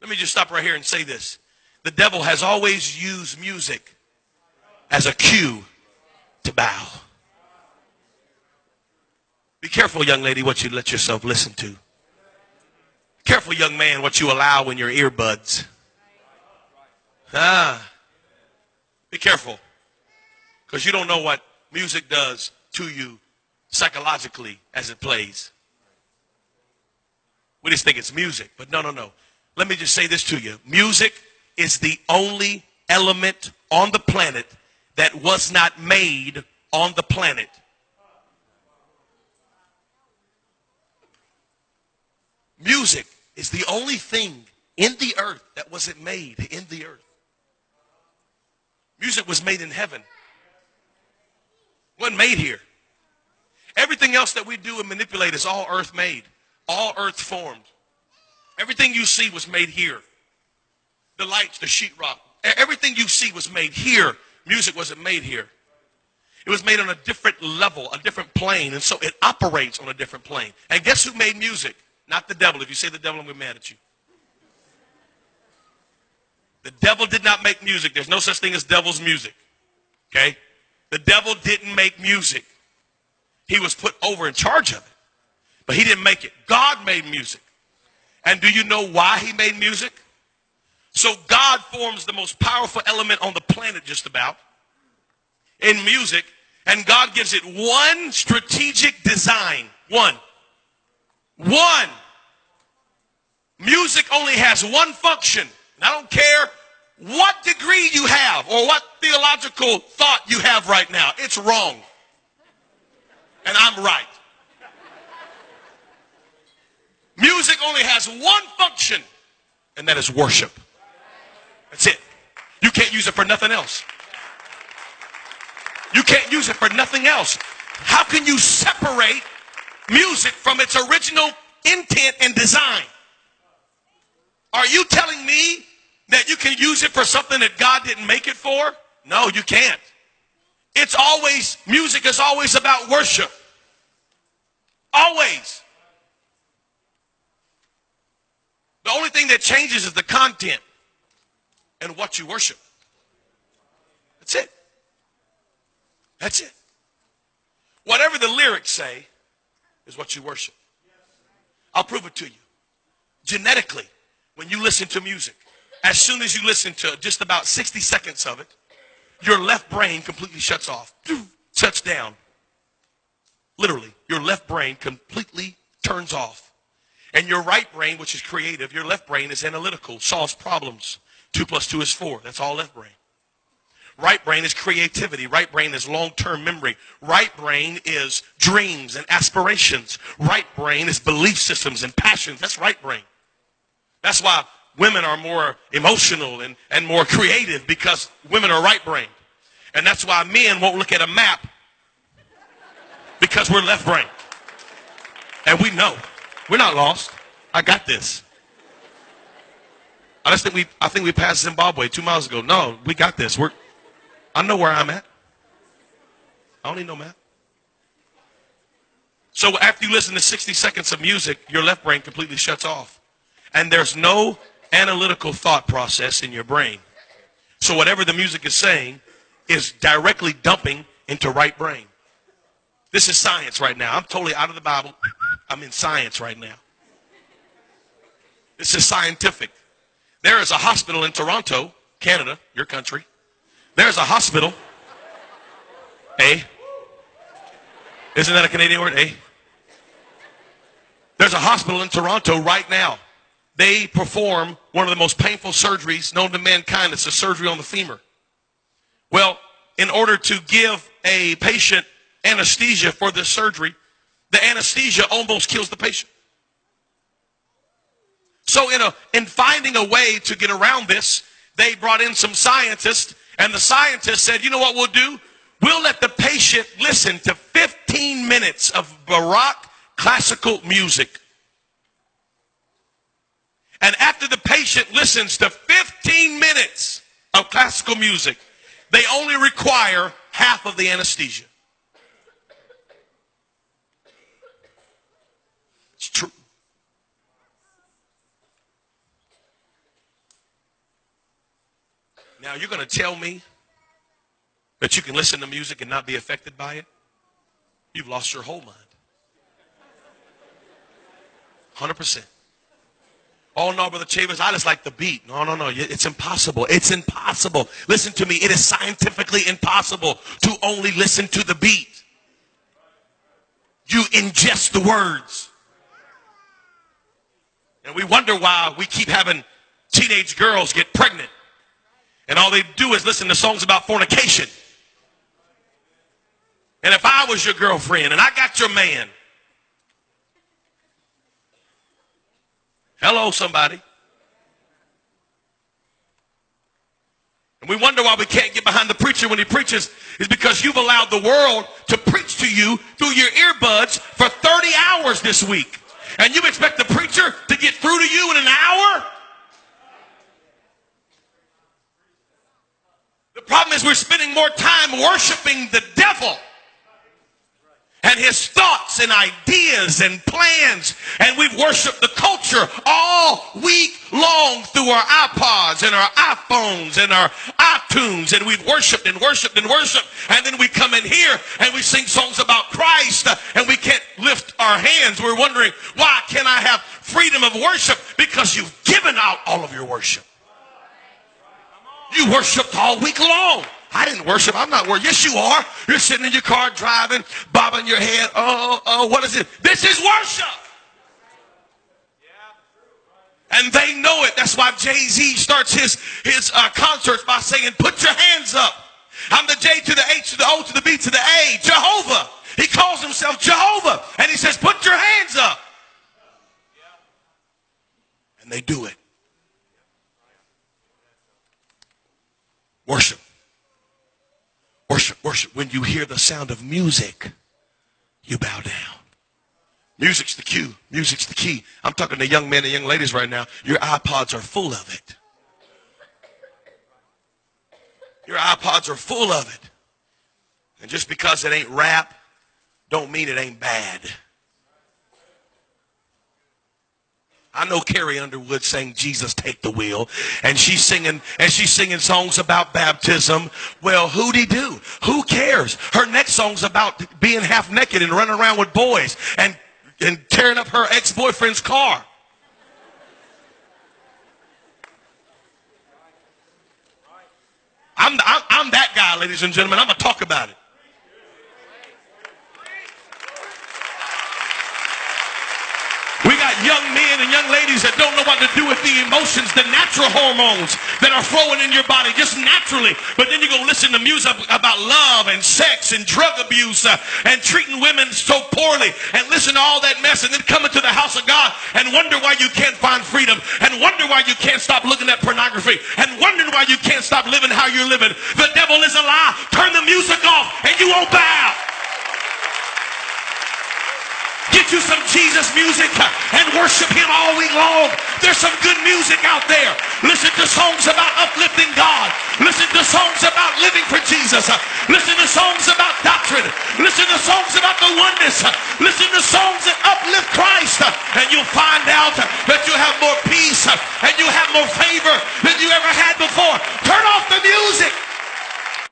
Let me just stop right here and say this. The devil has always used music as a cue to bow. Be careful, young lady, what you let yourself listen to. Be careful, young man, what you allow in your earbuds. Be careful, because you don't know what music does to you psychologically as it plays. We just think it's music, but no. Let me just say this to you. Music is the only element on the planet that was not made on the planet. Music is the only thing in the earth that wasn't made in the earth. Music was made in heaven. It wasn't made here. Everything else that we do and manipulate is all earth made, all earth formed. Everything you see was made here. The lights, the sheetrock, everything you see was made here. Music wasn't made here. It was made on a different level, a different plane, and so it operates on a different plane. And guess who made music? Not the devil. If you say the devil, I'm going to be mad at you. The devil did not make music. There's no such thing as devil's music. Okay? The devil didn't make music. He was put over in charge of it. But he didn't make it. God made music. And do you know why he made music? So God forms the most powerful element on the planet just about in music. And God gives it one strategic design. One. Music only has one function. And I don't care what degree you have or what theological thought you have right now. It's wrong. And I'm right. Music only has one function, and that is worship. That's it. You can't use it for nothing else. You can't use it for nothing else. How can you separate music from its original intent and design? Are you telling me that you can use it for something that God didn't make it for? No, you can't. Music is always about worship. Always. The only thing that changes is the content and what you worship. That's it. That's it. Whatever the lyrics say is what you worship. I'll prove it to you. Genetically, when you listen to music, as soon as you listen to just about 60 seconds of it, your left brain completely shuts off, shuts down. Literally, your left brain completely turns off. And your right brain, which is creative, your left brain is analytical, solves problems. 2 + 2 is 4. That's all left brain. Right brain is creativity. Right brain is long-term memory. Right brain is dreams and aspirations. Right brain is belief systems and passions. That's right brain. That's why women are more emotional and more creative, because women are right brain. And that's why men won't look at a map, because we're left brain. And we know. We're not lost. I got this. I think we passed Zimbabwe 2 miles ago. No, we got this. I know where I'm at. I don't need no map. So after you listen to 60 seconds of music, your left brain completely shuts off. And there's no analytical thought process in your brain. So whatever the music is saying is directly dumping into right brain. This is science right now. I'm totally out of the Bible. I'm in science right now. This is scientific. There is a hospital in Toronto, Canada, your country. There's a hospital. Isn't that a Canadian word? There's a hospital in Toronto right now. They perform one of the most painful surgeries known to mankind. It's a surgery on the femur. Well, in order to give a patient anesthesia for this surgery, the anesthesia almost kills the patient. So in finding a way to get around this, they brought in some scientists, and the scientists said, you know what we'll do? We'll let the patient listen to 15 minutes of Baroque classical music. And after the patient listens to 15 minutes of classical music, they only require half of the anesthesia. It's true. Now, you're going to tell me that you can listen to music and not be affected by it? You've lost your whole mind. 100%. Oh, no, Brother Chavis, I just like the beat. No. It's impossible. It's impossible. Listen to me. It is scientifically impossible to only listen to the beat. You ingest the words. And we wonder why we keep having teenage girls get pregnant. And all they do is listen to songs about fornication. And if I was your girlfriend and I got your man, hello, somebody. And we wonder why we can't get behind the preacher when he preaches is because you've allowed the world to preach to you through your earbuds for 30 hours this week. And you expect the preacher to get through to you in an hour? The problem is we're spending more time worshiping the devil and his thoughts and ideas and plans. And we've worshiped the culture all week long through our iPods and our iPhones and our iTunes. And we've worshiped and worshiped and worshiped. And then we come in here and we sing songs about Christ and we can't lift our hands. We're wondering, why can't I have freedom of worship? Because you've given out all of your worship. You worshiped all week long. I didn't worship. I'm not worshiping. Yes, you are. You're sitting in your car driving, bobbing your head. Oh, what is it? This is worship. And they know it. That's why Jay-Z starts his concerts by saying, put your hands up. I'm the J to the H to the O to the B to the A. Jehovah. He calls himself Jehovah. And he says, put your hands up. And they do it. Worship. Worship, worship. When you hear the sound of music, you bow down. Music's the cue. Music's the key. I'm talking to young men and young ladies right now. Your iPods are full of it. Your iPods are full of it. And just because it ain't rap, don't mean it ain't bad. I know Carrie Underwood sang Jesus Take the Wheel, and she's singing songs about baptism. Well, who'd he do? Who cares? Her next song's about being half naked and running around with boys and tearing up her ex-boyfriend's car. I'm that guy, ladies and gentlemen. I'm going to talk about it. We got young men and young ladies that don't know what to do with the emotions, the natural hormones that are flowing in your body just naturally. But then you go listen to music about love and sex and drug abuse and treating women so poorly and listen to all that mess and then come into the house of God and wonder why you can't find freedom and wonder why you can't stop looking at pornography and wondering why you can't stop living how you're living. The devil is a lie. Turn the music off and you won't bow. Get you some Jesus music and worship him all week long. There's some good music out there. Listen to songs about uplifting God. Listen to songs about living for Jesus. Listen to songs about doctrine. Listen to songs about the oneness. Listen to songs that uplift Christ. And you'll find out that you have more peace and you have more favor than you ever had before. Turn off the music.